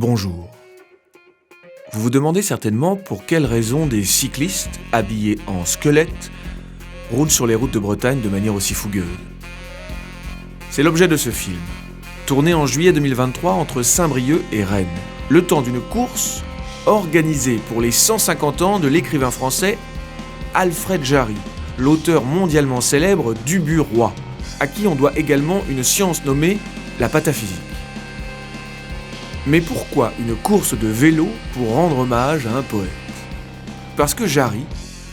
Bonjour. Vous vous demandez certainement pour quelles raisons des cyclistes, habillés en squelettes, roulent sur les routes de Bretagne de manière aussi fougueuse. C'est l'objet de ce film, tourné en juillet 2023 entre Saint-Brieuc et Rennes, le temps d'une course organisée pour les 150 ans de l'écrivain français Alfred Jarry, l'auteur mondialement célèbre d'Ubu Roi, à qui on doit également une science nommée la pataphysique. Mais pourquoi une course de vélo pour rendre hommage à un poète ? Parce que Jarry,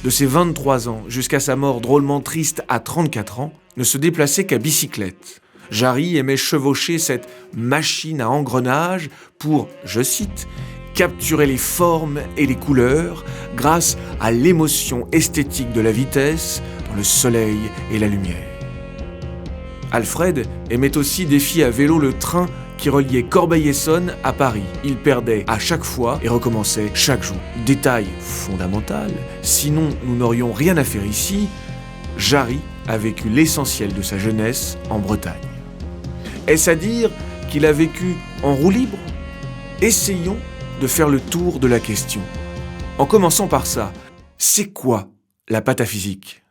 de ses 23 ans jusqu'à sa mort drôlement triste à 34 ans, ne se déplaçait qu'à bicyclette. Jarry aimait chevaucher cette machine à engrenages pour, je cite, capturer les formes et les couleurs grâce à l'émotion esthétique de la vitesse dans le soleil et la lumière. Alfred aimait aussi défier à vélo le train qui reliait Corbeil-Essonnes à Paris. Il perdait à chaque fois et recommençait chaque jour. Détail fondamental, sinon nous n'aurions rien à faire ici, Jarry a vécu l'essentiel de sa jeunesse en Bretagne. Est-ce à dire qu'il a vécu en roue libre ? Essayons de faire le tour de la question. En commençant par ça, c'est quoi la pataphysique ?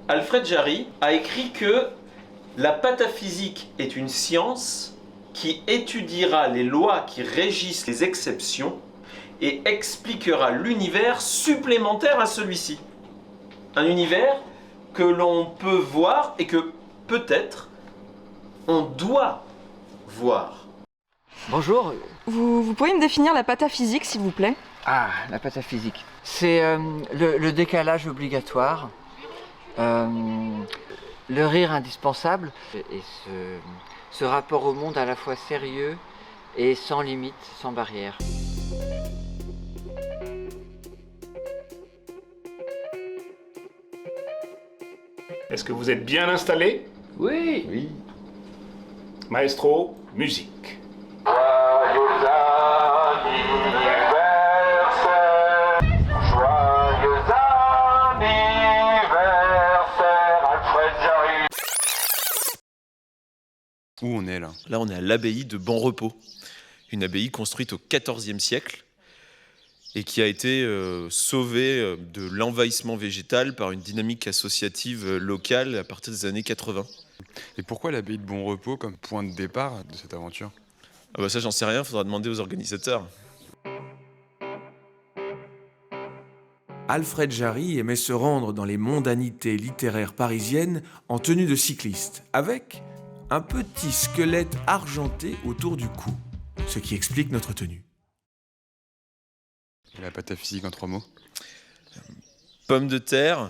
Alfred Jarry a écrit que la pataphysique est une science qui étudiera les lois qui régissent les exceptions et expliquera l'univers supplémentaire à celui-ci. Un univers que l'on peut voir et que peut-être on doit voir. Bonjour. Vous pourriez me définir la pataphysique, s'il vous plaît ? Ah, la pataphysique. C'est le décalage obligatoire, le rire indispensable et ce rapport au monde à la fois sérieux et sans limite, sans barrière. Est-ce que vous êtes bien installé ? Oui. Oui. Maestro, musique. Où on est là ? Là, on est à l'abbaye de Bonrepos, une abbaye construite au XIVe siècle et qui a été sauvée de l'envahissement végétal par une dynamique associative locale à partir des années 80. Et pourquoi l'abbaye de Bonrepos comme point de départ de cette aventure ? Ah bah ça, j'en sais rien, il faudra demander aux organisateurs. Alfred Jarry aimait se rendre dans les mondanités littéraires parisiennes en tenue de cycliste, avec un petit squelette argenté autour du cou, ce qui explique notre tenue. Et la pataphysique en 3 mots ? Pomme de terre,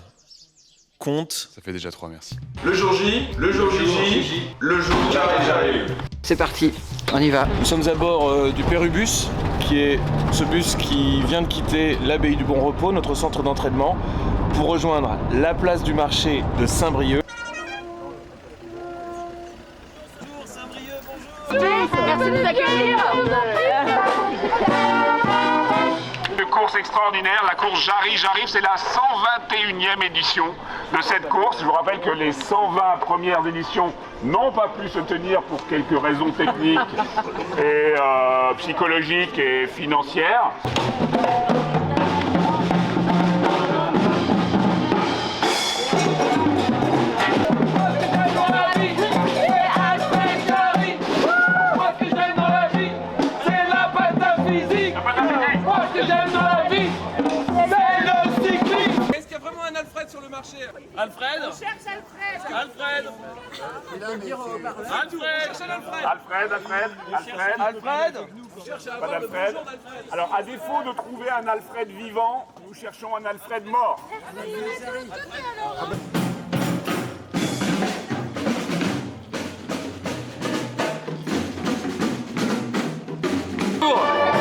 conte. Ça fait déjà 3, merci. Le jour J, le jour J, le jour Jarry. C'est parti, on y va. Nous sommes à bord du Pérubus, qui est ce bus qui vient de quitter l'abbaye du Bonrepos, notre centre d'entraînement, pour rejoindre la place du marché de Saint-Brieuc. Merci de nous accueillir. Une course extraordinaire, la course Jarry. J'arrive, c'est la 121e édition de cette course. Je vous rappelle que les 120 premières éditions n'ont pas pu se tenir pour quelques raisons techniques et psychologiques et financières. Alfred. On cherche Alfred. Alfred. Pas d'Alfred. Alors, à défaut de trouver un Alfred vivant, nous cherchons un Alfred mort.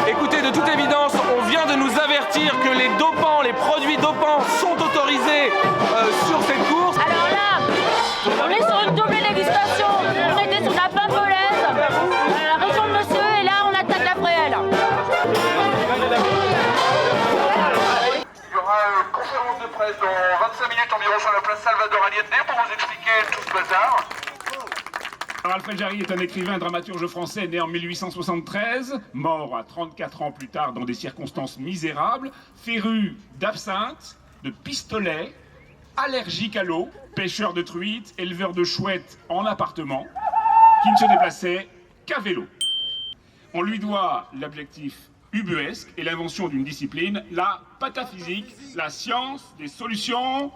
Écoutez, de toute évidence, on vient de nous avertir que les dopants, les produits dopants sont autorisés sur cette course. Alors là, on est sur une double législation. On était sous la pimpolaise, la région de monsieur, et là on attaque la préelle. Il y aura une conférence de presse dans 25 minutes environ sur la place Salvador Allende pour vous expliquer tout ce bazar. Alors, Alfred Jarry est un écrivain et dramaturge français né en 1873, mort à 34 ans plus tard dans des circonstances misérables, féru d'absinthe, de pistolets, allergique à l'eau, pêcheur de truites, éleveur de chouettes en appartement, qui ne se déplaçait qu'à vélo. On lui doit l'objectif ubuesque et l'invention d'une discipline, la pataphysique, la science des solutions.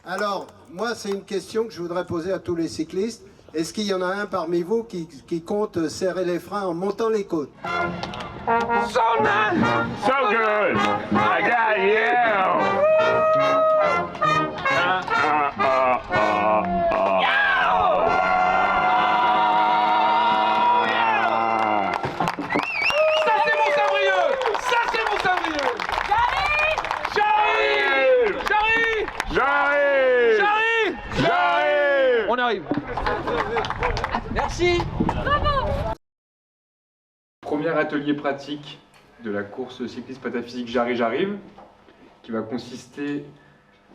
Alors, moi, c'est une question que je voudrais poser à tous les cyclistes. Est-ce qu'il y en a un parmi vous qui compte serrer les freins en montant les côtes? So nice! So good! I got you! Ça c'est mon sabrieux! Ça c'est mon sabrieux! J'arrive! J'arrive! J'arrive! J'arrive! On arrive! Merci. Premier atelier pratique de la course cycliste pataphysique Jarry j'arrive, qui va consister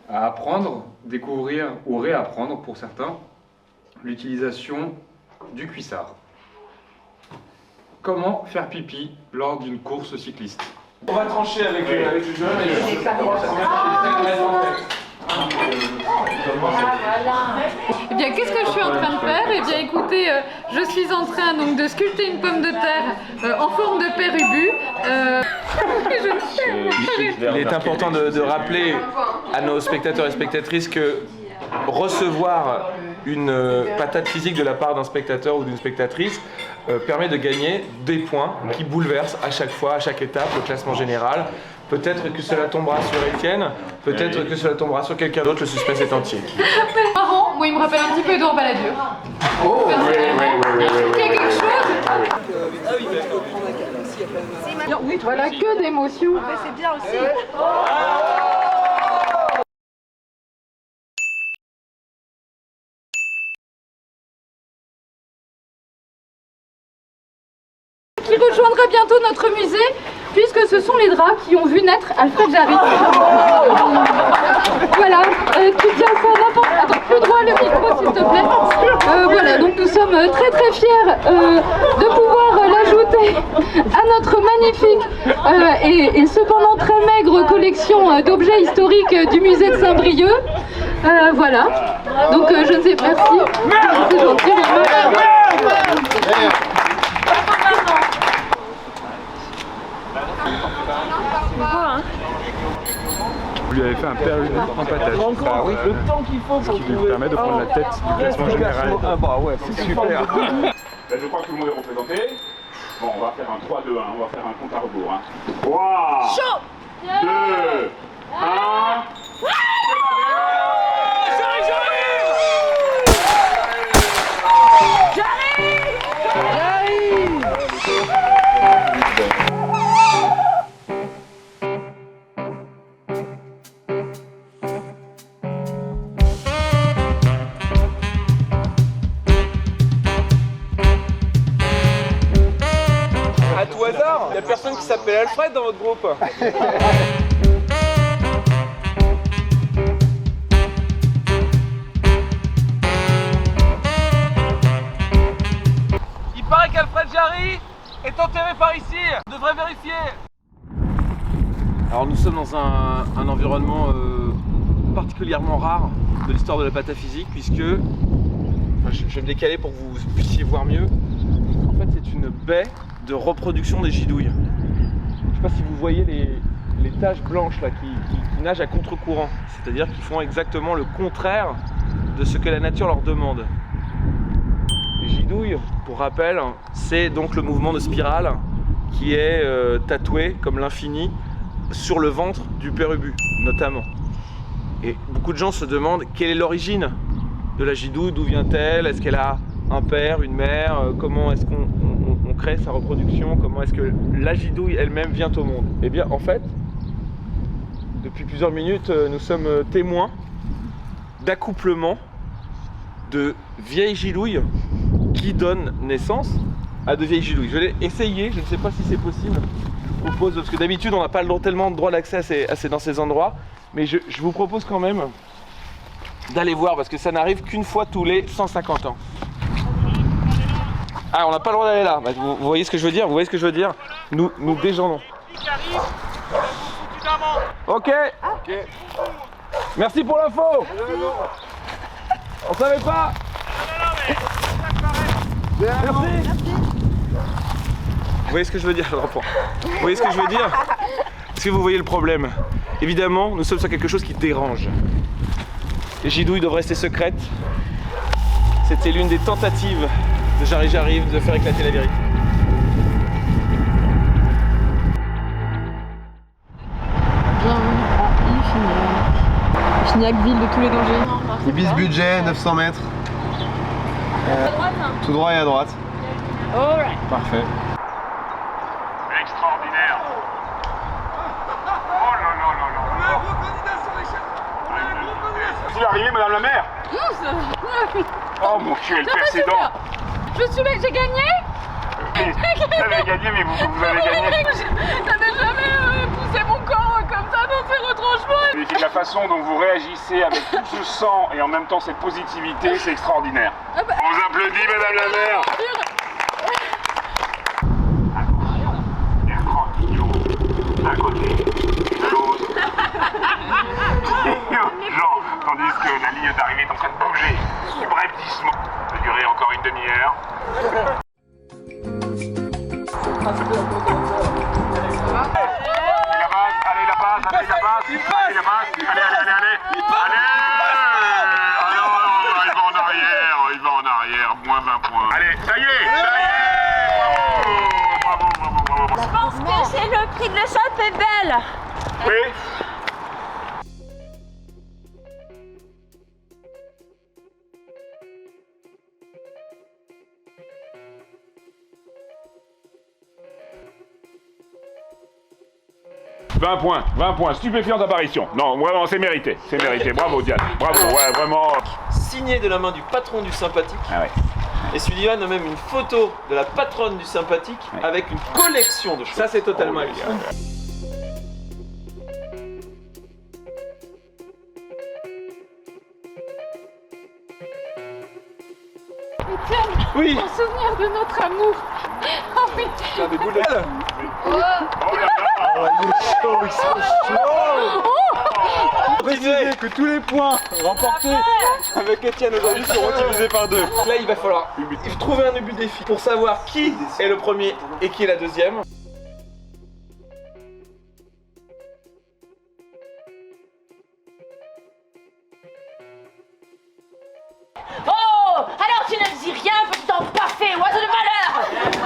à apprendre, découvrir ou réapprendre pour certains l'utilisation du cuissard. Comment faire pipi lors d'une course cycliste? On va trancher avec le jeune et le Eh bien, qu'est-ce que je suis en train de faire? Eh bien, écoutez, je suis en train donc de sculpter une pomme de terre en forme de père ubu. Il est important de rappeler à nos spectateurs et spectatrices que recevoir une patate physique de la part d'un spectateur ou d'une spectatrice permet de gagner des points qui bouleversent à chaque fois, à chaque étape, le classement général. Peut-être que cela tombera sur Étienne, peut-être que cela tombera sur quelqu'un d'autre, le suspense est entier. Marrant, moi il me rappelle un petit peu Édouard Balladur. Oh, Il y a quelque chose. Oui, voilà, que d'émotions. C'est bien aussi. Qui rejoindra bientôt notre musée, puisque ce sont les draps qui ont vu naître Alfred Jarry. Voilà, tu tiens ça n'importe... Attends, plus droit le micro s'il te plaît. Voilà, donc nous sommes très très fiers de pouvoir l'ajouter à notre magnifique et cependant très maigre collection d'objets historiques du musée de Saint-Brieuc. Voilà, donc je ne sais pas, merci. C'est gentil, Vous lui avez fait un père ubu en patate. Ah oui. Le temps qu'il faut pour qui lui permet de prendre la tête du classement général. Ah bah ouais, c'est super. Là, je crois que tout le monde est représenté. Bon, on va faire un 3-2-1, on va faire un compte à rebours. 3, 2, 1... À tout hasard, il n'y a personne qui s'appelle Alfred dans votre groupe. Il paraît qu'Alfred Jarry est enterré par ici. On devrait vérifier. Alors nous sommes dans un environnement particulièrement rare de l'histoire de la pataphysique, puisque je vais me décaler pour que vous puissiez voir mieux. En fait, c'est une baie de reproduction des gidouilles. Je ne sais pas si vous voyez les taches blanches là qui nagent à contre-courant, c'est-à-dire qu'ils font exactement le contraire de ce que la nature leur demande. Les gidouilles, pour rappel, c'est donc le mouvement de spirale qui est tatoué comme l'infini sur le ventre du père ubu, notamment. Et beaucoup de gens se demandent quelle est l'origine de la gidouille, d'où vient-elle, est-ce qu'elle a un père, une mère, comment est-ce qu'on crée sa reproduction, comment est-ce que la gidouille elle-même vient au monde. Eh bien en fait, depuis plusieurs minutes, nous sommes témoins d'accouplement de vieilles gidouilles qui donnent naissance à de vieilles gidouilles. Je vais essayer, je ne sais pas si c'est possible, je vous propose, parce que d'habitude on n'a pas tellement de droit d'accès dans ces endroits, mais je vous propose quand même d'aller voir, parce que ça n'arrive qu'une fois tous les 150 ans. Ah, on n'a pas le droit d'aller là. Bah, vous voyez ce que je veux dire? Vous voyez ce que je veux dire? Nous déjeunerons. Ok. Merci pour l'info. On savait pas. Merci. Vous voyez ce que je veux dire? Je reprends. Vous voyez ce que je veux dire? Est-ce que vous voyez le problème? Évidemment, nous sommes sur quelque chose qui dérange. Les gidouilles doivent rester secrètes. C'était l'une des tentatives de Jarry J'arrive de faire éclater la vérité. Bienvenue à Ifignac, ville de tous les dangers. Ibis budget, 900 mètres. Tout droit et à droite. Alright. Parfait. Extraordinaire. Oh là là là là. Vous arrivez, madame la maire? Oh mon Dieu, elle perd ses dents. Je suis là, j'ai gagné. Vous avez gagné, mais vous avez gagné. J'avais jamais poussé mon corps comme ça dans ces retranchements. Et puis la façon dont vous réagissez avec tout ce sang et en même temps cette positivité, c'est extraordinaire. On vous applaudit, madame la maire. D'un côté, de l'autre. Genre, tandis que la ligne d'arrivée est en train de bouger subrepticement. Ça va durer encore une demi-heure. Allez, la base. Allez. Il va en arrière, moins 20 points. Allez, ça y est. Bravo. Je pense que c'est le prix de l'échappe est belle. Oui. « 20 points, stupéfiante apparition. Non, vraiment, c'est mérité, Bravo, Diane, bravo, ouais, vraiment. » Signé de la main du patron du sympathique. Ah ouais. Et Sullivan a même une photo de la patronne du sympathique avec une collection de choses. Ça, c'est totalement hallucinant. Étienne, oui. en souvenir de notre amour. Oh oui. T'as des boules d'elle. Préciser que tous les points remportés avec Étienne aujourd'hui seront divisés par 2. Là, il va falloir trouver un but défi pour savoir qui est le premier et qui est la deuxième. Oh, alors tu ne dis rien, petit empaffé, oiseau de malheur.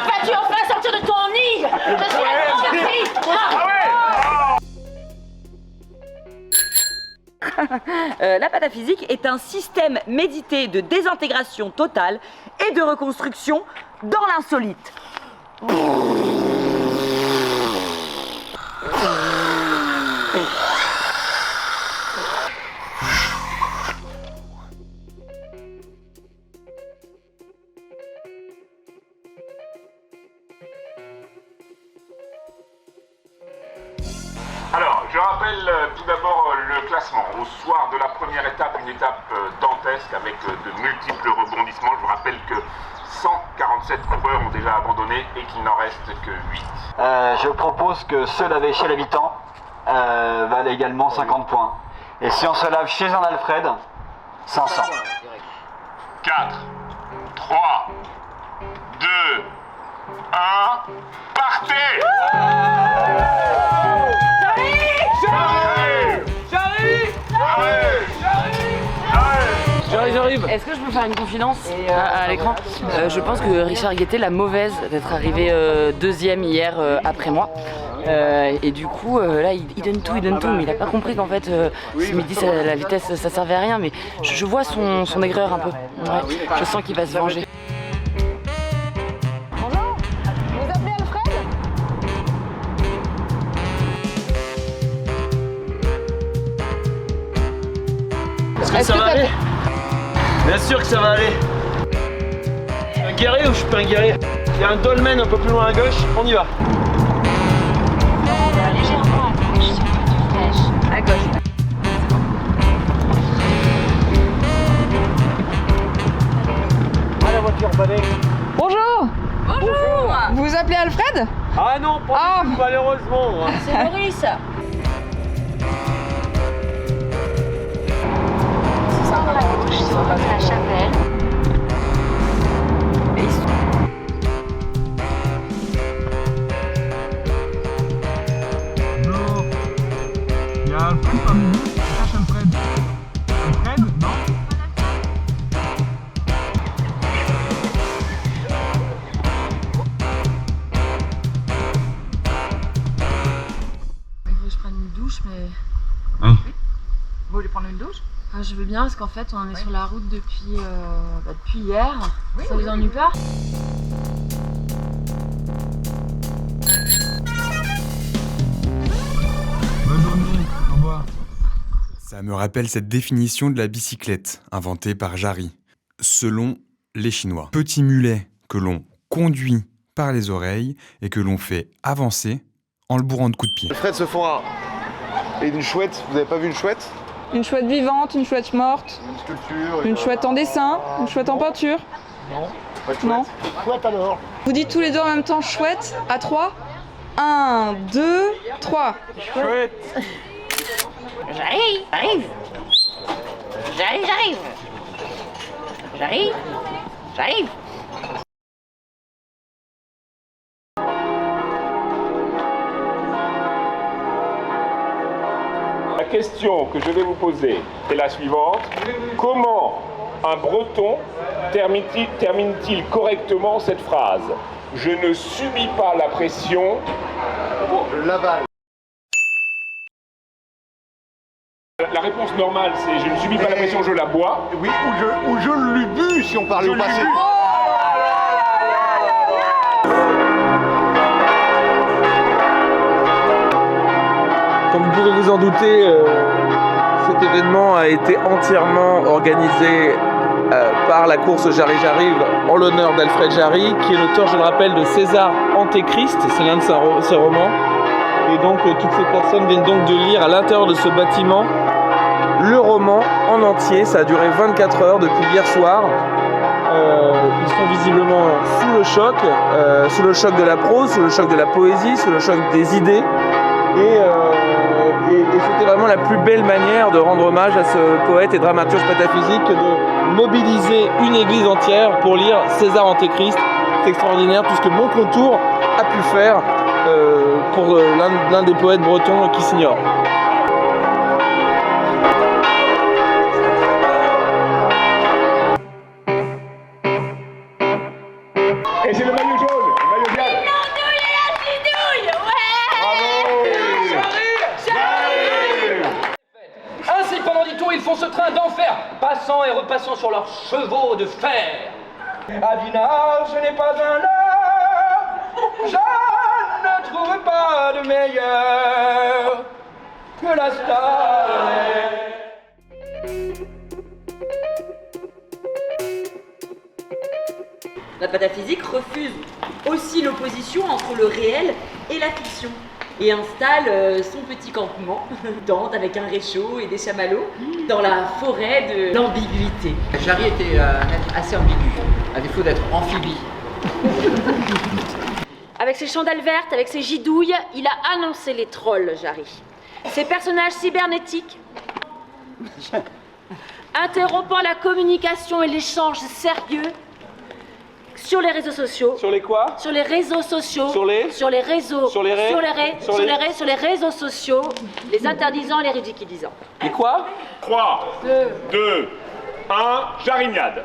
Vas-tu enfin sortir de ton nid? Je suis la grande surprise. La pataphysique est un système médité de désintégration totale et de reconstruction dans l'insolite. Alors, je rappelle tout d'abord le classement. Au soir de la première étape, une étape dantesque avec de multiples rebondissements. Je vous rappelle que 147 coureurs ont déjà abandonné et qu'il n'en reste que 8. Je propose que se laver chez l'habitant valent également 50 points. Et si on se lave chez un Alfred, 500. 4, 3, 2, 1, partez! J'arrive. Est-ce que je peux faire une confidence à l'écran? Je pense que Richard Guettet la mauvaise d'être arrivé deuxième hier après moi. Et du coup là il donne tout, mais il a pas compris qu'en fait il me dit la vitesse ça servait à rien, mais je vois son aigreur un peu. Ouais, je sens qu'il va se venger. Bonjour, vous appelez Alfred? Est-ce que ça va aller? Bien sûr que ça va aller. Je suis un guerrier ou je suis pas un guerrier? Il y a un dolmen un peu plus loin à gauche, on y va. Légèrement à gauche, sur votre flèche. À gauche. À la voiture, Banet. Bonjour. Alfred? Ah non, pas du tout, malheureusement. C'est Maurice. Sans la gauche sur la chapelle. Il y a Alfred parmi nous, on cherche Alfred. Alfred, non? Il faut que je prenne une douche, mais... Oui. Vous voulez prendre une douche? Ah, je veux bien, parce qu'en fait, on est sur la route depuis hier. Ça vous ennuie pas? Bonne journée, au revoir. Ça me rappelle cette définition de la bicyclette, inventée par Jarry, selon les Chinois. Petit mulet que l'on conduit par les oreilles et que l'on fait avancer en le bourrant de coups de pied. Alfred se font un... Et une chouette, vous avez pas vu une chouette? Une chouette vivante, une chouette morte, Une sculpture. une chouette en dessin, une chouette en peinture. Non, pas de chouette. Non. Chouette alors. Vous dites tous les deux en même temps chouette, à 3. 1, 2, 3. Chouette. J'arrive. La question que je vais vous poser est la suivante. Comment un breton termine-t-il correctement cette phrase? Je ne subis pas la pression. Je l'avale. La réponse normale, c'est je ne subis pas la pression, je la bois. Oui, ou je l'ai bu si on parlait au passé. Comme vous pouvez vous en douter, cet événement a été entièrement organisé par la course Jarry J'arrive en l'honneur d'Alfred Jarry, qui est l'auteur, je le rappelle, de César Antéchrist, c'est l'un de ses romans. Et donc toutes ces personnes viennent donc de lire à l'intérieur de ce bâtiment le roman en entier. Ça a duré 24 heures depuis hier soir. Ils sont visiblement sous le choc de la prose, sous le choc de la poésie, sous le choc des idées. Et c'était vraiment la plus belle manière de rendre hommage à ce poète et dramaturge pataphysique que de mobiliser une église entière pour lire César Antéchrist. C'est extraordinaire tout ce que Moncontour a pu faire pour l'un des poètes bretons qui s'ignore. Et c'est le maillot jaune, le maillot jaune. Ainsi, pendant 10 tours, ils font ce train d'enfer, passant et repassant sur leurs chevaux de fer. À Dinard, je n'ai pas un leurre, je ne trouve pas de meilleur que la star. La pataphysique refuse aussi l'opposition entre le réel et la fiction et installe son petit campement, tente avec un réchaud et des chamallows, dans la forêt de l'ambiguïté. Jarry était assez ambigu, à défaut d'être amphibie. Avec ses chandelles vertes, avec ses gidouilles, il a annoncé les trolls, Jarry. Ces personnages cybernétiques, interrompant la communication et l'échange sérieux sur les réseaux sociaux. Sur les quoi? Sur les réseaux sociaux. Sur les? Sur les réseaux. Sur les Sur les réseaux sociaux, les interdisant, les ridiculisant. Et quoi? 3, 2, 1, Jarignade.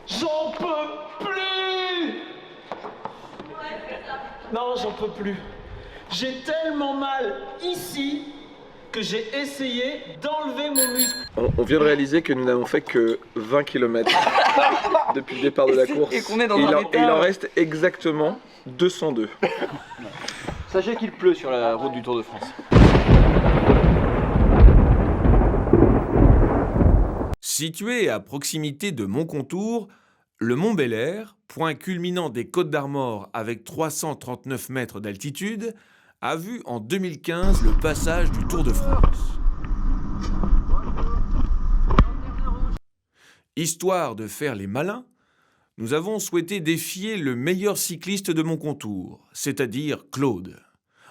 J'en peux plus! Non, j'en peux plus. J'ai tellement mal ici que j'ai essayé d'enlever mon muscle. On vient de réaliser que nous n'avons fait que 20 km depuis le départ de la course. Et qu'on est dans il un en état... reste exactement 202. Sachez qu'il pleut sur la route du Tour de France. Situé à proximité de Moncontour, le Mont Bel-Air, point culminant des Côtes d'Armor avec 339 mètres d'altitude, a vu en 2015 le passage du Tour de France. Histoire de faire les malins, nous avons souhaité défier le meilleur cycliste de mon contour, c'est-à-dire Claude,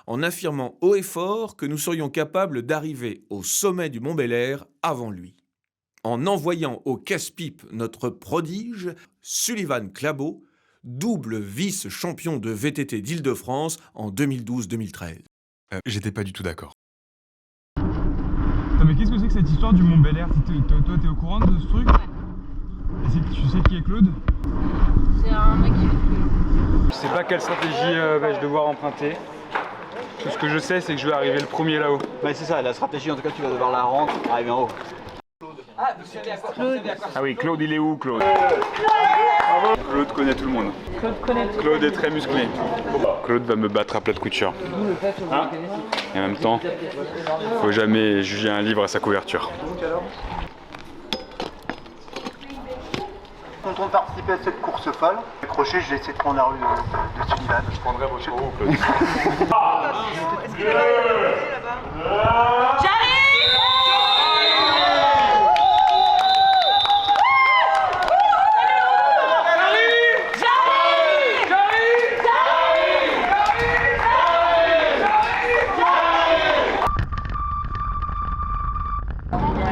en affirmant haut et fort que nous serions capables d'arriver au sommet du Mont Bel-Air avant lui. En envoyant au casse-pipe notre prodige, Sullivan Clabot, double vice-champion de VTT d'Île-de-France en 2012-2013. J'étais pas du tout d'accord. Attends, mais qu'est-ce que c'est que cette histoire du Mont Bel-Air? Toi, t'es au courant de ce truc? Et tu sais qui est Claude? C'est un mec qui Je sais pas quelle stratégie vais-je devoir emprunter. Tout ce que je sais, c'est que je vais arriver le premier là-haut. Bah c'est ça, la stratégie en tout cas, tu vas devoir la rendre pour arriver en haut. Ah oui, Claude, il est où, Claude? Claude connaît tout le monde. Claude est très musclé. Claude va me battre à plat de couture. Et en même temps, faut jamais juger un livre à sa couverture. Content de participer à cette course folle. Accroché, je vais essayer de prendre la rue de Sullivan. Je prendrai votre haut, Claude.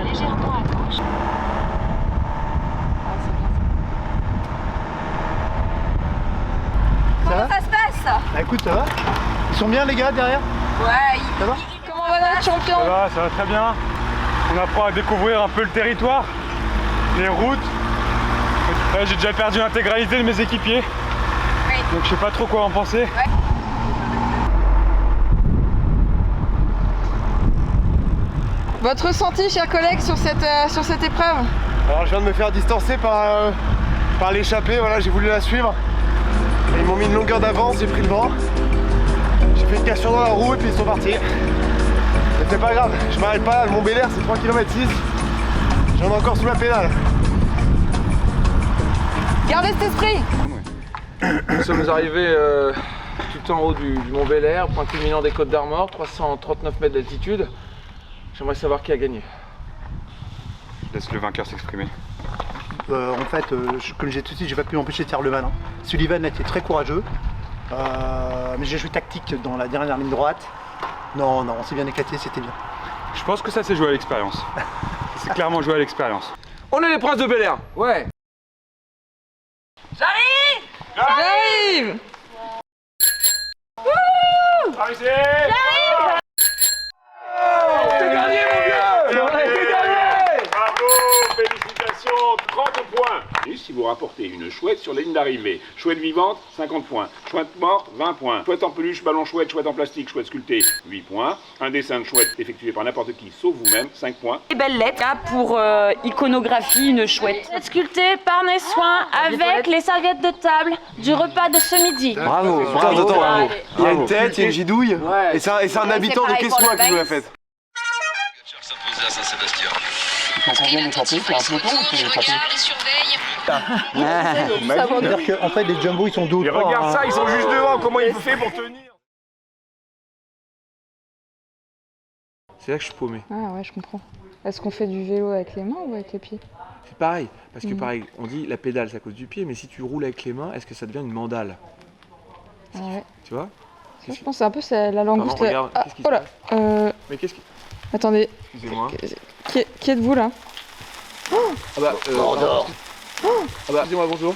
Légèrement à gauche. Ça va? Ça se passe? Bah écoute, ça va? Ils sont bien les gars derrière? Ouais, Ça va? comment va notre champion? Ça va très bien. On apprend à découvrir un peu le territoire, les routes. Ouais, j'ai déjà perdu l'intégralité de mes équipiers. Oui. Donc je sais pas trop quoi en penser. Ouais. Votre ressenti, chers collègues, sur cette épreuve? Alors je viens de me faire distancer par l'échappée, voilà, j'ai voulu la suivre. Et ils m'ont mis une longueur d'avance, j'ai pris le vent. J'ai fait une cassure dans la roue et puis ils sont partis. Mais c'est pas grave, je m'arrête pas, le Mont Bel-Air c'est 3 km 6. J'en ai encore sous la pédale. Gardez cet esprit! Nous sommes arrivés tout en haut du Mont Bel-Air, point culminant des Côtes d'Armor, 339 mètres d'altitude. J'aimerais savoir qui a gagné. Laisse le vainqueur s'exprimer. En fait, comme j'ai tout de suite, j'ai pas pu m'empêcher de faire le malin. Sullivan a été très courageux, mais j'ai joué tactique dans la dernière ligne droite. Non, on s'est bien éclaté, c'était bien. Je pense que ça c'est joué à l'expérience. C'est clairement joué à l'expérience. On est les princes de Bel-Air. Ouais. J'arrive! J'arrive! J'arrive! T'es gagné, mon vieux! T'es gagné! Bravo, félicitations, 30 points. Et si vous rapportez une chouette sur la ligne d'arrivée, chouette vivante, 50 points. Chouette morte, 20 points. Chouette en peluche, ballon chouette, chouette en plastique, chouette sculptée, 8 points. Un dessin de chouette effectué par n'importe qui, sauf vous-même, 5 points. Et belles lettres pour iconographie, une chouette. Sculpté par mes soins avec les serviettes de table du repas de ce midi. Bravo, bravo. Il y a une tête, il y a une gidouille. Ouais. Et c'est un habitant de Quessois qui nous l'a fait. S'imposer à Saint-Sébastien. C'est-à-dire qu'en fait, les jumbos ils sont 2 ou 3. Regarde ça, ils sont juste devant, comment il fait pour tenir? C'est là que je suis paumé. Ah ouais, je comprends. Est-ce qu'on fait du vélo avec les mains ou avec les pieds? C'est pareil, parce que pareil, on dit la pédale c'est à cause du pied, mais si tu roules avec les mains, est-ce que ça devient une mandale? Ah ouais. Tu vois? Ça, je pense que c'est un peu la langouste. Pardon, regarde, qu'est-ce qui se oh là, Mais qu'est-ce qui... Attendez. Excusez-moi. Qui êtes-vous là? Oh, Ah bah, Mordor. Ah bah, excusez-moi, bonjour.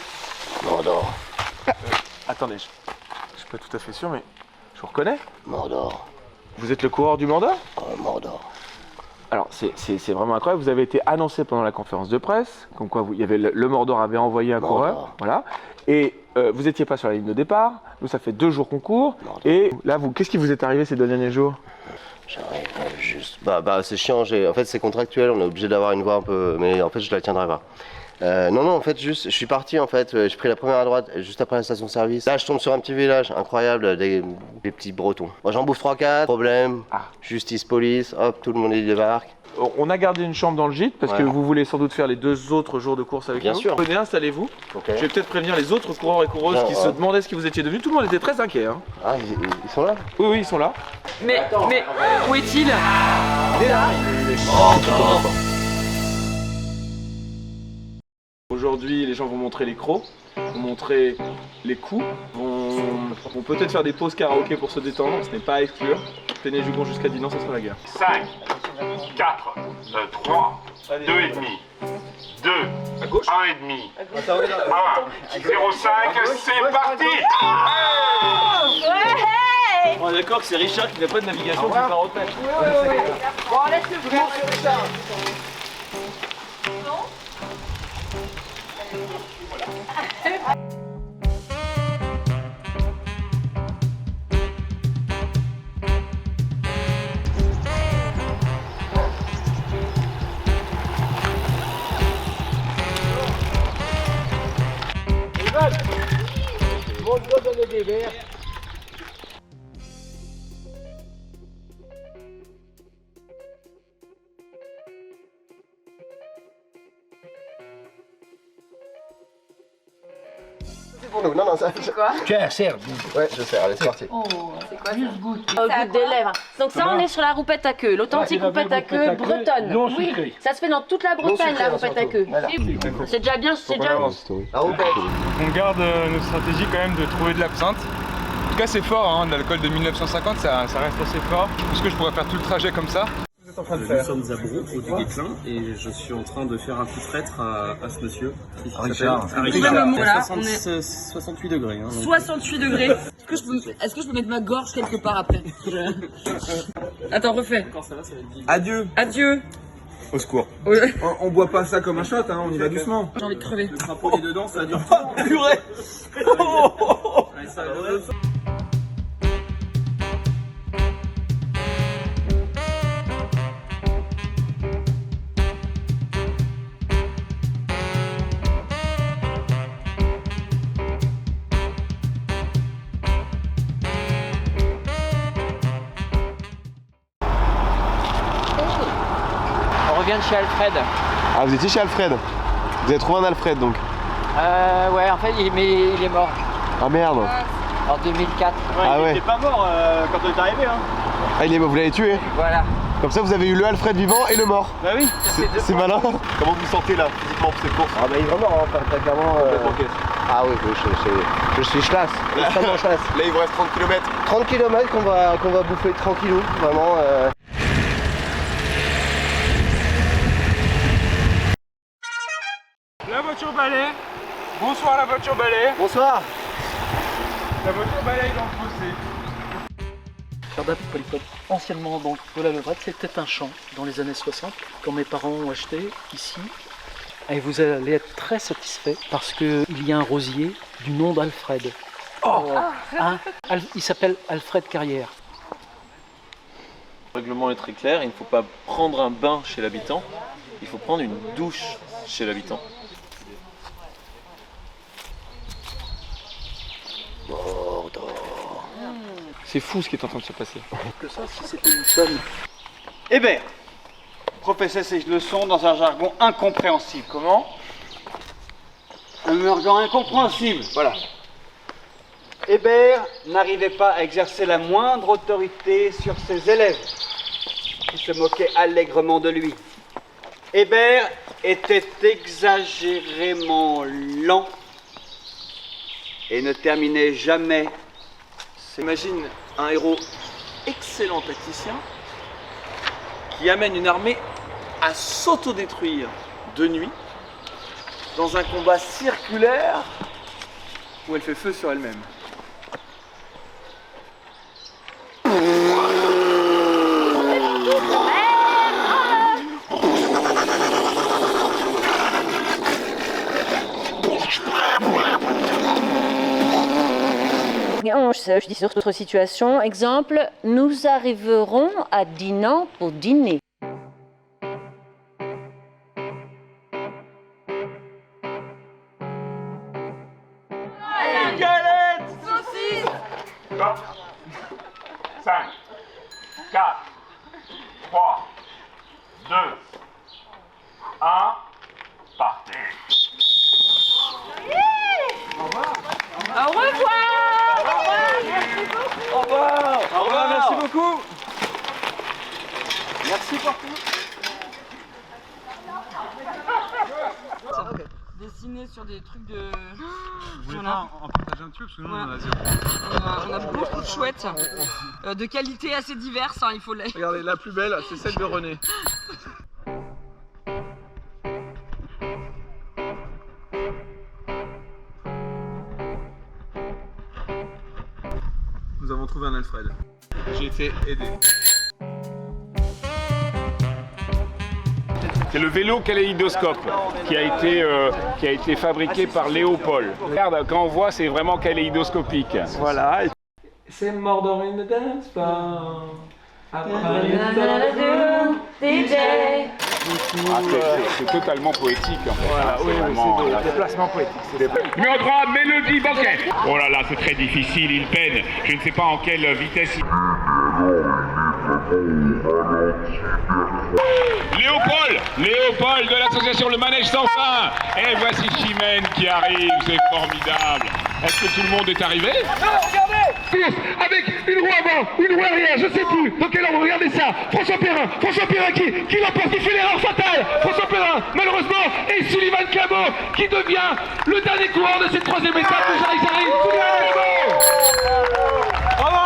Mordor. Attendez, je suis pas tout à fait sûr, mais je vous reconnais. Mordor. Vous êtes le coureur du Mordor? Mordor. Alors, c'est vraiment incroyable. Vous avez été annoncé pendant la conférence de presse, comme quoi il y avait le Mordor avait envoyé un coureur, voilà. Et vous n'étiez pas sur la ligne de départ. Nous, ça fait 2 jours qu'on court. Et là, qu'est-ce qui vous est arrivé ces 2 derniers jours? J'arrive juste. C'est chiant. En fait, c'est contractuel. On est obligé d'avoir une voix un peu. Mais en fait, je la tiendrai pas. Non, en fait, juste, je suis parti, en fait, j'ai pris la première à droite, juste après la station-service. Là, je tombe sur un petit village incroyable, des petits bretons. Moi, j'en bouffe 3-4, problème, justice, police, hop, tout le monde y débarque. On a gardé une chambre dans le gîte, parce que vous voulez sans doute faire les 2 autres jours de course avec nous. Bien sûr. Venez, installez-vous. Okay. Je vais peut-être prévenir les autres coureurs et coureuses qui se demandaient ce que vous étiez devenus. Tout le monde était très inquiet. Hein. Ah, ils sont là? Oui, ils sont là. Mais où est-il? Il est là. Aujourd'hui, les gens vont montrer les crocs, vont montrer les coups, vont peut-être faire des pauses karaoké pour se détendre, ce n'est pas à exclure. Tenez Jugon jusqu'à Dinan, ça sera la guerre. 5, 4, 3, 2 et demi. 2, à gauche, 1 et demi. 1, 0,5, c'est parti. On est d'accord que c'est Richard qui n'a pas de navigation qui part au pêche. Bon, laisse-le faire, Richard. Des verres. C'est pour nous, non, ça. C'est quoi? Tiens, serre. Ouais, je sers, allez, c'est parti. Oh, c'est quoi ça? Juste goût. Au goût des lèvres. Donc ça, on est sur la roupette à queue, l'authentique roupette à queue bretonne. Oui, ça se fait dans toute la Bretagne, la roupette à queue. C'est déjà bien, c'est déjà... La roupette. On garde notre stratégie quand même de trouver de l'absinthe. En tout cas, c'est fort, hein, de l'alcool de 1950, ça reste assez fort. Je pense que je pourrais faire tout le trajet comme ça. Nous sommes à Bron, au Duguay-Clin, et je suis en train de faire un coup de traître à ce monsieur. Richard. Voilà, 68 degrés. Hein, 68 degrés. Est-ce que je peux mettre ma gorge quelque part après? Attends, refais. Adieu. Adieu. Au secours. On boit pas ça comme un shot, hein, on y va doucement. J'ai envie de crever. Le crapaud est dedans, ça dure tout. Purée. On revient de chez Alfred. Ah, vous étiez chez Alfred? Vous avez trouvé un Alfred donc? Ouais, en fait, il est mort. Ah merde. En 2004. Ah ouais. Il était pas mort quand on est arrivé. Hein. Ah, vous l'avez tué? Voilà. Comme ça, vous avez eu le Alfred vivant et le mort. Bah oui. C'est malin. Comment vous vous sentez là, physiquement, pour cette course? Ah bah il est vraiment, très clairement... Ah oui, je suis chlasse, extrêmement chlasse. Là, il vous reste 30 km. 30 km qu'on va bouffer tranquillou, vraiment. La voiture balai. Bonsoir la voiture balai. Bonsoir. La voiture balai dans le fossé. Jardin Polypop, anciennement donc de la Levrette, c'était un champ dans les années 60, quand mes parents ont acheté ici. Et vous allez être très satisfait parce qu'il y a un rosier du nom d'Alfred. Il s'appelle Alfred Carrière. Le règlement est très clair, il ne faut pas prendre un bain chez l'habitant, il faut prendre une douche chez l'habitant. C'est fou ce qui est en train de se passer. Que ça, si c'était une tonne. Hébert, professait ses leçons dans un jargon incompréhensible. Comment? Un jargon incompréhensible, voilà. Hébert n'arrivait pas à exercer la moindre autorité sur ses élèves, qui se moquaient allègrement de lui. Hébert était exagérément lent et ne terminait jamais. Imagine un héros excellent tacticien qui amène une armée à s'autodétruire de nuit dans un combat circulaire où elle fait feu sur elle-même. Je dis sur d'autres situations. Exemple, nous arriverons à Dinan pour dîner. Galette, saucisse. 5, 4, 3, 2, 1, partez. Au revoir. Au revoir. Au revoir, merci beaucoup. Merci pour tout. dessiner sur des trucs de... Vous voulez pas en partager un petit peu parce que nous on en a zéro. On a beaucoup de chouettes, de qualité assez diverses, hein, il faut les... Regardez, la plus belle, c'est celle de René. Nous avons trouvé un Alfred. J'ai été aidé. C'est le vélo kaléidoscope qui a été fabriqué par Léopold. Regarde, quand on voit, c'est vraiment kaléidoscopique. Voilà. C'est Mordor in the dance bar. C'est totalement poétique en fait. Voilà, oui, c'est des déplacements poétiques. Numéro 3, Mélodie Banquet. Oh là là, c'est très difficile, il peine. Je ne sais pas en quelle vitesse il... Léopold de l'association Le Manège Sans Fin. Et voici Chimène qui arrive, c'est formidable. Est-ce que tout le monde est arrivé? Non, regardez! Avec une roue avant, une roue arrière, je sais plus dans quel ordre, regardez ça! François Perrin qui l'emporte, qui fait l'erreur fatale! François Perrin, malheureusement, et Sullivan Cabot qui devient le dernier coureur de cette troisième étape de Jarry Jarry! Sullivan Cabot! Bravo!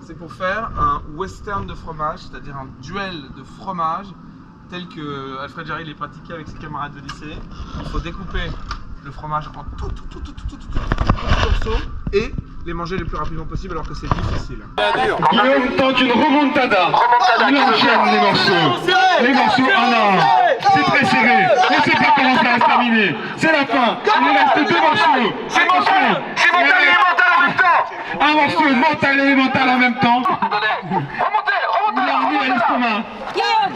C'est pour faire un western de fromage, c'est-à-dire un duel de fromage tel que Alfred Jarry les pratiquait avec ses camarades de lycée. Il faut découper le fromage en tout petits morceaux et les manger le plus rapidement possible alors que c'est difficile. Guillaume tente une remontada. Il enchaîne les morceaux. Ah non, c'est très serré. On ne sait pas comment ça va se terminer. C'est la fin. Il reste 2 morceaux. C'est mental et mental en même temps. Un morceau mental et mental en même temps. Remontez. Il a remis à l'estomac. Guillaume.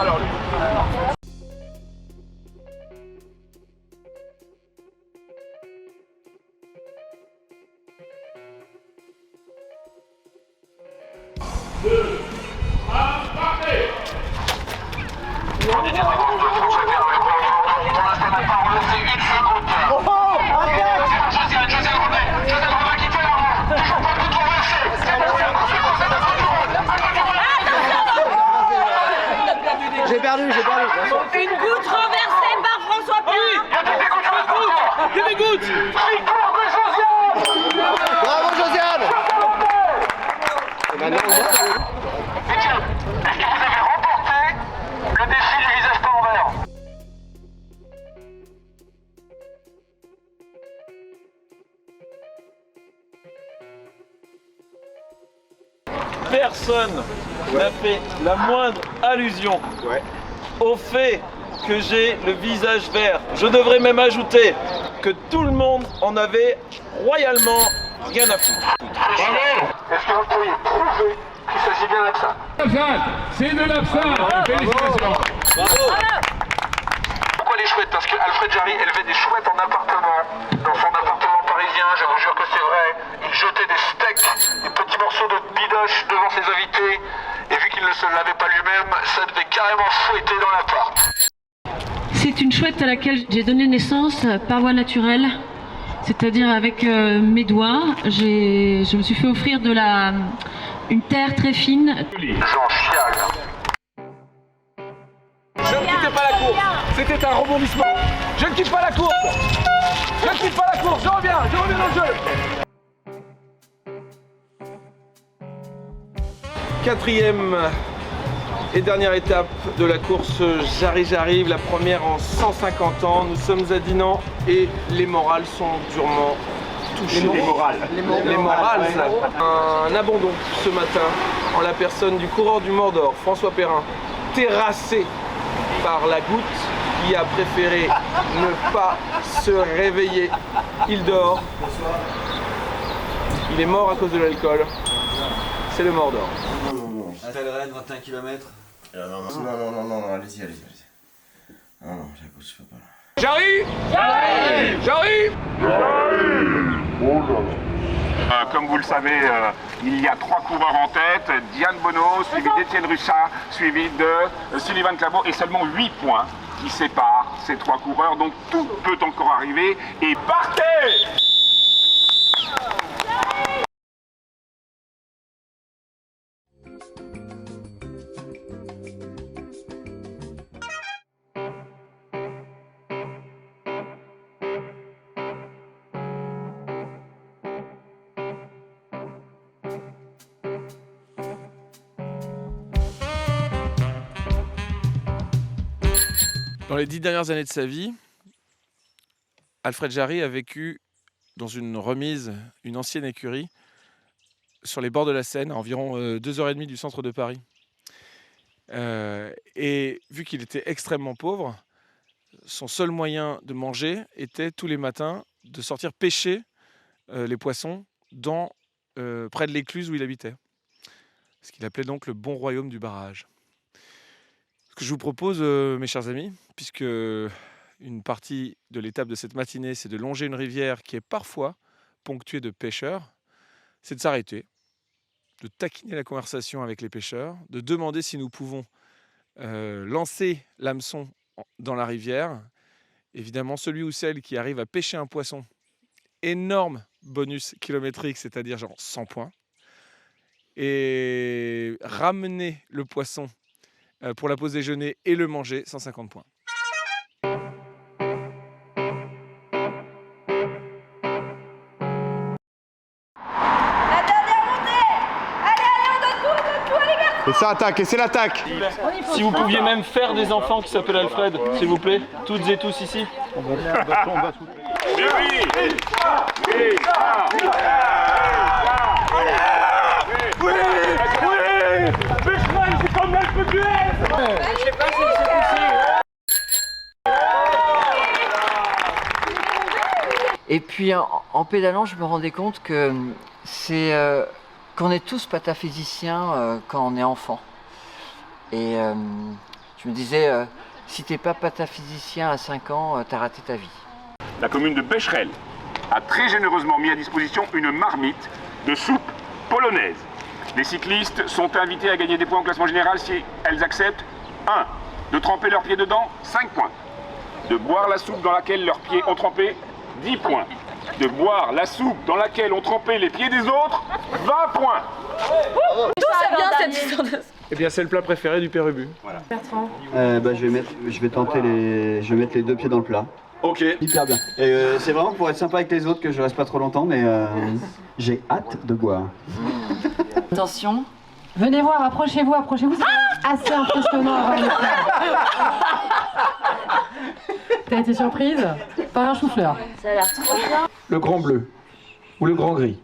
Alors, J'ai perdu. Une goutte renversée par François Perrin. Il y a des gouttes. Bravo Josiane. est-ce que vous avez remporté le défi du visage pas envers? Personne n'a fait la moindre allusion au fait que j'ai le visage vert. Je devrais même ajouter que tout le monde en avait royalement rien à foutre. Bravo! Est-ce que vous pourriez prouver qu'il s'agit bien d'absinthe? C'est de l'absinthe. Félicitations. Bravo! Pourquoi les chouettes? Parce que Alfred Jarry élevait des chouettes en appartement, dans son appartement parisien, je vous jure que c'est vrai. Il jetait des steaks, des petits morceaux de bidoche devant ses invités, et vu qu'il ne se lavait pas lui-même, ça devait carrément fouetter dans l'appart. C'est une chouette à laquelle j'ai donné naissance par voie naturelle, c'est-à-dire avec mes doigts. Je me suis fait offrir une terre très fine. J'en chiale. Je ne quittais pas la course, c'était un rebondissement. Je ne quitte pas la course. Je ne quitte pas la course, je reviens dans le jeu. Quatrième et dernière étape de la course Jarry J'arrive, la première en 150 ans. Nous sommes à Dinan et les morales sont durement touchées. Les morales. Les morales, ça. Un abandon ce matin en la personne du coureur du Mordor, François Perrin, terrassé par la goutte, qui a préféré ne pas se réveiller. Il dort. Il est mort à cause de l'alcool. C'est le Mordor. Rennes, 21 km. Non, allez-y. Non, j'écoute, je peux pas. Jarry! Comme vous le savez, il y a 3 coureurs en tête, Diane Bonneau, suivi d'Étienne Russat, suivi de Sullivan Clabot et seulement 8 points qui séparent ces 3 coureurs. Donc tout peut encore arriver et partez! Dans les 10 dernières années de sa vie, Alfred Jarry a vécu dans une remise, une ancienne écurie, sur les bords de la Seine, à environ 2h30 du centre de Paris. Et vu qu'il était extrêmement pauvre, son seul moyen de manger était tous les matins de sortir pêcher les poissons près de l'écluse où il habitait. Ce qu'il appelait donc le bon royaume du barrage. Ce que je vous propose, mes chers amis, puisque une partie de l'étape de cette matinée, c'est de longer une rivière qui est parfois ponctuée de pêcheurs, c'est de s'arrêter, de taquiner la conversation avec les pêcheurs, de demander si nous pouvons lancer l'hameçon dans la rivière. Évidemment, celui ou celle qui arrive à pêcher un poisson, énorme bonus kilométrique, c'est-à-dire genre 100 points, et ramener le poisson pour la pause déjeuner et le manger, 150 points. Et ça attaque, et c'est l'attaque. Si vous pouviez même faire des enfants qui s'appellent Alfred, s'il vous plaît, toutes et tous ici. Et puis en pédalant, je me rendais compte que c'est qu'on est tous pataphysiciens quand on est enfant. Et je me disais, si t'es pas pataphysicien à 5 ans, t'as raté ta vie. La commune de Becherel a très généreusement mis à disposition une marmite de soupe polonaise. Les cyclistes sont invités à gagner des points au classement général si elles acceptent 1. De tremper leurs pieds dedans, 5 points. De boire la soupe dans laquelle leurs pieds ont trempé, 10 points. De boire la soupe dans laquelle ont trempé les pieds des autres, 20 points. D'où ça vient cette histoire de... Eh bien, c'est le plat préféré du père Ubu. Voilà. Bertrand. Je vais tenter je vais mettre les 2 pieds dans le plat. Ok. Hyper bien. Et c'est vraiment pour être sympa avec les autres que je reste pas trop longtemps, mais j'ai hâte de boire. Attention. Venez voir, approchez-vous, c'est assez impressionnant à voir le faire. T'as été surprise par un chou-fleur. Ça a l'air trop bien. Le grand bleu ou le grand gris.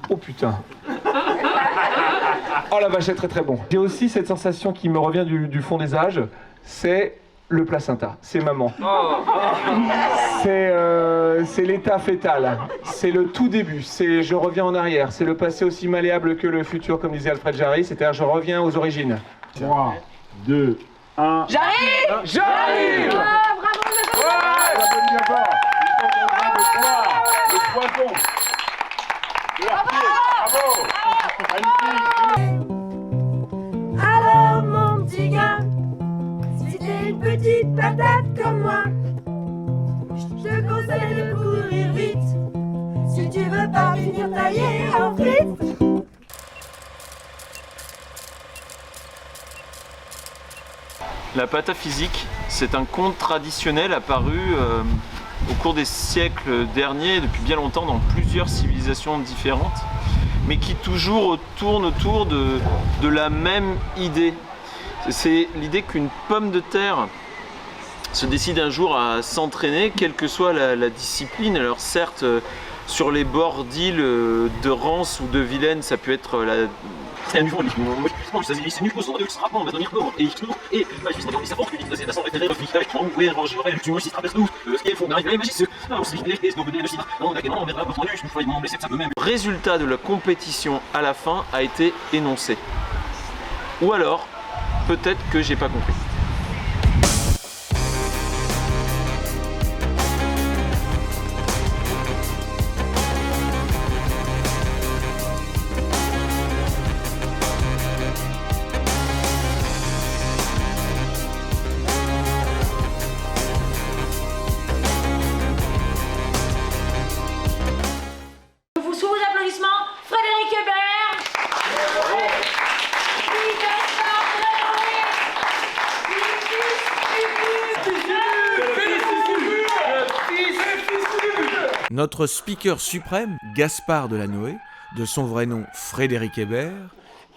Oh putain. Oh la vache, c'est très très bon. J'ai aussi cette sensation qui me revient du fond des âges, c'est le placenta, c'est maman. C'est l'état fœtal, c'est le tout début, c'est je reviens en arrière, c'est le passé aussi malléable que le futur, comme disait Alfred Jarry, c'est-à-dire je reviens aux origines. 3, 2, 1... J'arrive. J'arrive. Bravo, la bonne d'accord. Le pointon. Bravo. Alors mon petit gars, si t'es une petite patate comme moi, je te conseille de courir vite, si tu veux pas finir taillé en frites. La pataphysique, c'est un conte traditionnel apparu au cours des siècles derniers, depuis bien longtemps, dans plusieurs civilisations différentes, mais qui toujours tourne autour de la même idée. C'est l'idée qu'une pomme de terre se décide un jour à s'entraîner, quelle que soit la discipline. Alors certes, sur les bords d'îles de Rance ou de Vilaine, ça peut être la... Résultat de la compétition à la fin a été énoncé. Ou alors, peut-être que j'ai pas compris. Notre speaker suprême, Gaspard Delanoë, de son vrai nom Frédéric Hébert,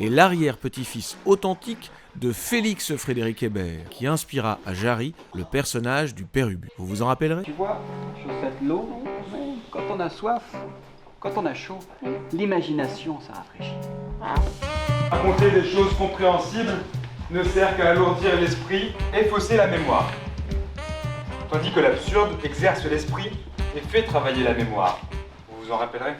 est l'arrière-petit-fils authentique de Félix Frédéric Hébert, qui inspira à Jarry le personnage du Père Ubu. Vous vous en rappellerez? Tu vois, Chaussette, l'eau, quand on a soif, quand on a chaud, l'imagination, ça rafraîchit. Raconter des choses compréhensibles ne sert qu'à alourdir l'esprit et fausser la mémoire. Tandis que l'absurde exerce l'esprit et fait travailler la mémoire. Vous vous en rappellerez?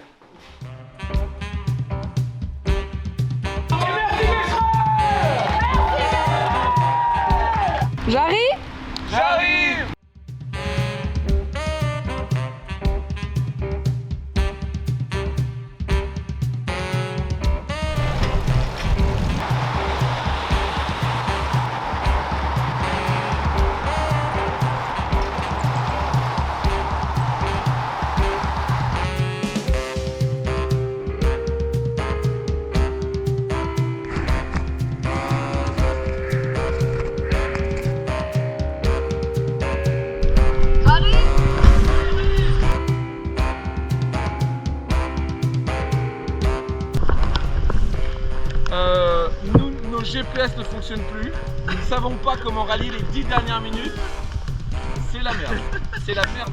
J'arrive. J'arrive. Nos GPS ne fonctionnent plus. Nous ne savons pas comment rallier les 10 dernières minutes. C'est la merde. C'est la merde.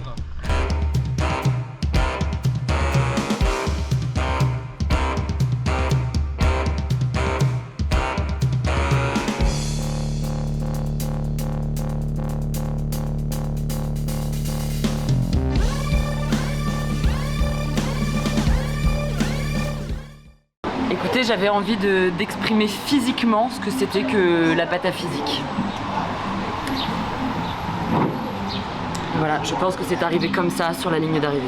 Écoutez, j'avais envie d'exprimer physiquement ce que c'était que la pataphysique. Voilà, je pense que c'est arrivé comme ça sur la ligne d'arrivée.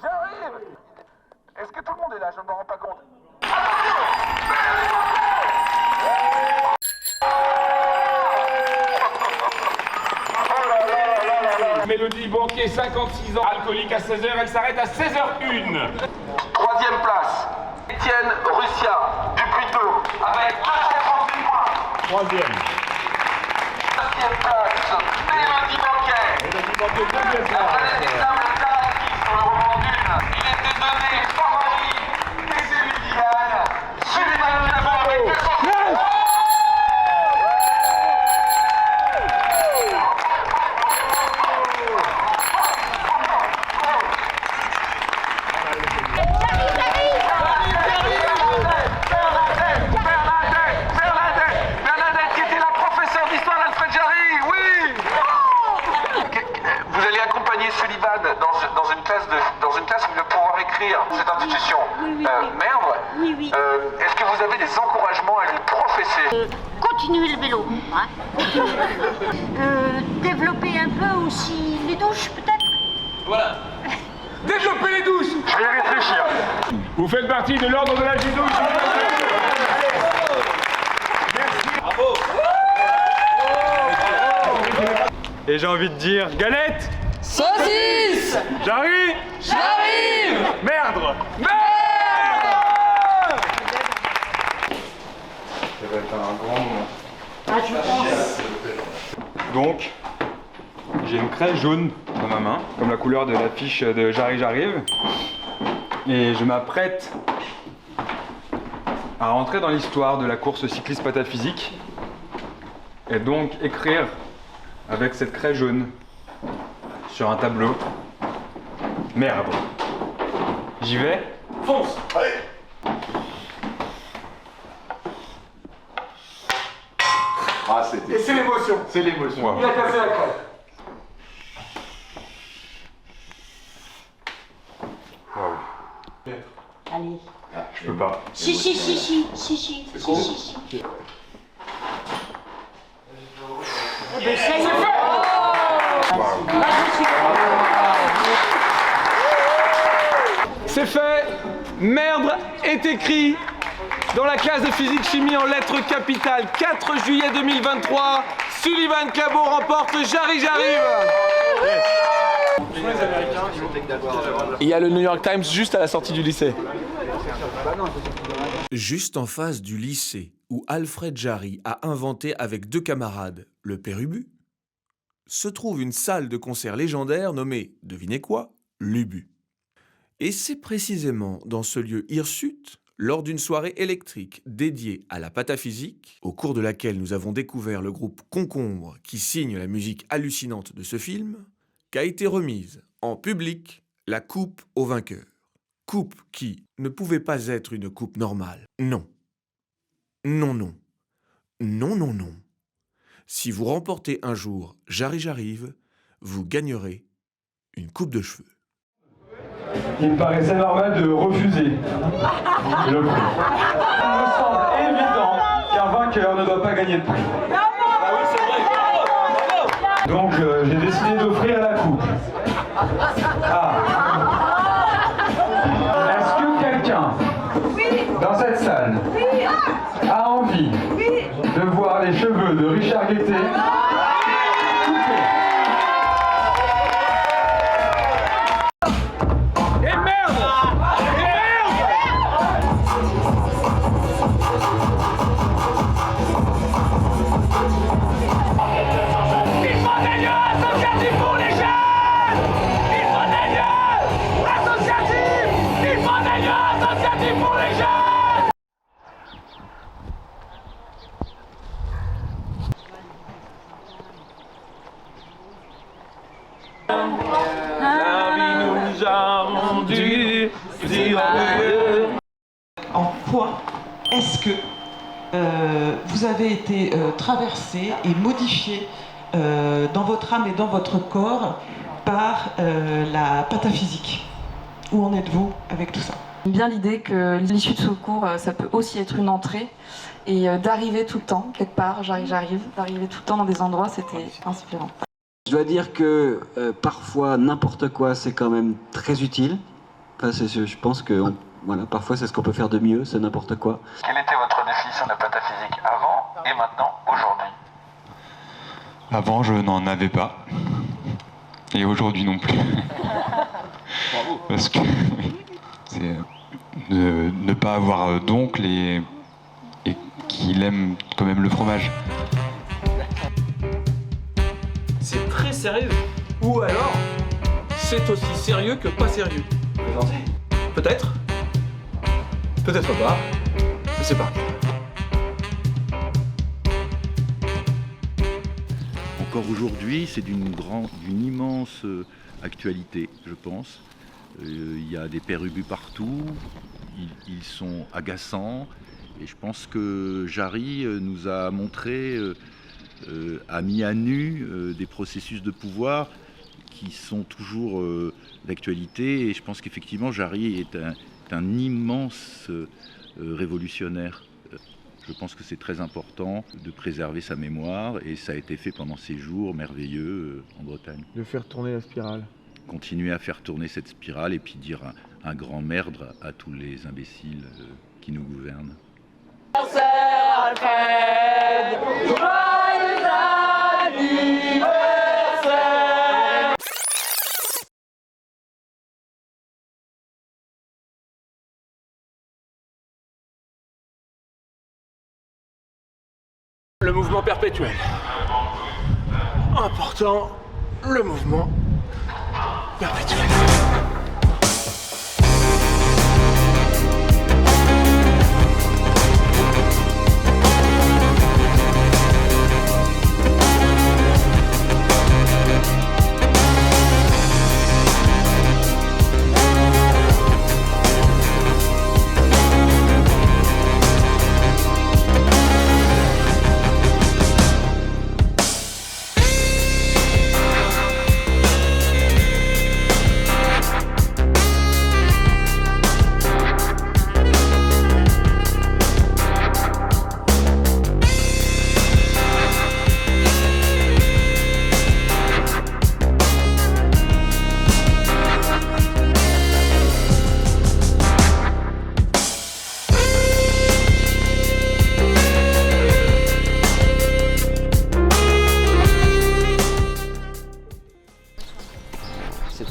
J'arrive! Est-ce que tout le monde est là? Je ne m'en rends pas compte. Mélodie Banquier, 56 ans, alcoolique à 16h, elle s'arrête à 16h01. Troisième place, Étienne Russia, du Puteaux, avec 238 points. Troisième. Deuxième place, Mélodie Banquier. Mélodie Banquier, deuxième place. Sur le roman d'une, il était donné favori des élus d'Yann. Sullivan Clavon avec 200. Bernadette qui était la professeure d'histoire d'Alfred Jarry, oui. Vous allez accompagner Sullivan dans une classe où il va pouvoir écrire cette institution. Merde. Oui. Est-ce que vous avez des encouragements à lui professer? Continuez le vélo. Hein. Développer un peu aussi les douches, peut-être. Voilà. Développer les douches. Je vais y réfléchir. Vous faites partie de l'ordre de l'âge des douches. Merci. Bravo. Et j'ai envie de dire, galette! Saucisse! J'arrive! J'arrive! Merde! Ça va être un grand moment. Ah, je pense. Donc, j'ai une craie jaune dans ma main, comme la couleur de l'affiche de Jarry J'arrive. Et je m'apprête à rentrer dans l'histoire de la course cycliste pataphysique. Et donc écrire avec cette craie jaune sur un tableau. Merde. J'y vais. Fonce. Allez. Ah, c'était. Et c'est l'émotion. C'est l'émotion. Wow. Il a cassé la craie. Waouh. Allez. Ah, je peux pas. Si. C'est trop. Eh ben, ça y est. Waouh. Là, je suis... Merde est écrit dans la classe de physique-chimie en lettres capitales. 4 juillet 2023, Sullivan Cabot remporte Jarry J'arrive. Il y a le New York Times juste à la sortie du lycée. Juste en face du lycée où Alfred Jarry a inventé avec 2 camarades le Pérubu, se trouve une salle de concert légendaire nommée, devinez quoi, l'Ubu. Et c'est précisément dans ce lieu hirsute, lors d'une soirée électrique dédiée à la pataphysique, au cours de laquelle nous avons découvert le groupe Concombre qui signe la musique hallucinante de ce film, qu'a été remise en public la coupe au vainqueur. Coupe qui ne pouvait pas être une coupe normale. Non. Non, non. Non, non, non. Si vous remportez un jour Jarry J'arrive, vous gagnerez une coupe de cheveux. Il me paraissait normal de refuser le prix. Il me semble évident qu'un vainqueur ne doit pas gagner de prix. Donc j'ai décidé d'offrir la coupe. Est-ce que quelqu'un dans cette salle a envie de voir les cheveux de Richard Guettet coupés? En quoi est-ce que vous avez été traversé et modifié dans votre âme et dans votre corps par la pataphysique? Où en êtes-vous avec tout ça? J'aime bien l'idée que l'issue de secours, ça peut aussi être une entrée et d'arriver tout le temps, quelque part, j'arrive, d'arriver tout le temps dans des endroits, c'était inspirant. Je dois dire que parfois n'importe quoi c'est quand même très utile. Enfin, je pense que voilà, parfois c'est ce qu'on peut faire de mieux, c'est n'importe quoi. Quelle était votre définition de pataphysique avant et maintenant, aujourd'hui? Avant, je n'en avais pas. Et aujourd'hui non plus. Parce que c'est ne pas avoir d'oncle et qu'il aime quand même le fromage. C'est très sérieux. Ou alors, c'est aussi sérieux que pas sérieux. Peut-être. Peut-être pas. Je sais pas. Encore aujourd'hui, c'est d'une immense actualité, je pense. Il y a des pérubus partout, ils sont agaçants, et je pense que Jarry nous a montré, a mis à nu des processus de pouvoir qui sont toujours d'actualité, et je pense qu'effectivement Jarry est un immense révolutionnaire. Je pense que c'est très important de préserver sa mémoire, et ça a été fait pendant ces jours merveilleux en Bretagne. De faire tourner la spirale. Continuer à faire tourner cette spirale et puis dire un grand merde à tous les imbéciles qui nous gouvernent. Le mouvement perpétuel. Important, le mouvement perpétuel.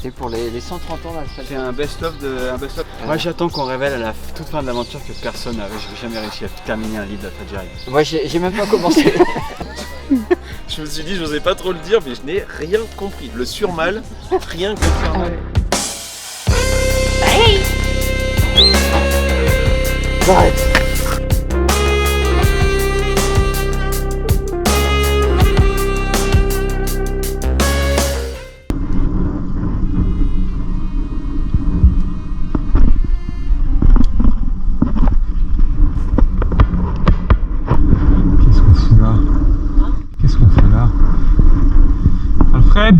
C'est pour les 130 ans d'Alfred. C'est un best-of de... Moi j'attends qu'on révèle à la toute fin de l'aventure que personne n'avait jamais réussi à terminer un livre d'Alfred Jarry. Moi j'ai même pas commencé. Je me suis dit, je n'osais pas trop le dire, mais je n'ai rien compris. Le surmal, rien que le surmal. Hey. Arrête. Qu'est-ce qu'on fout là? Qu'est-ce qu'on fait là? Alfred?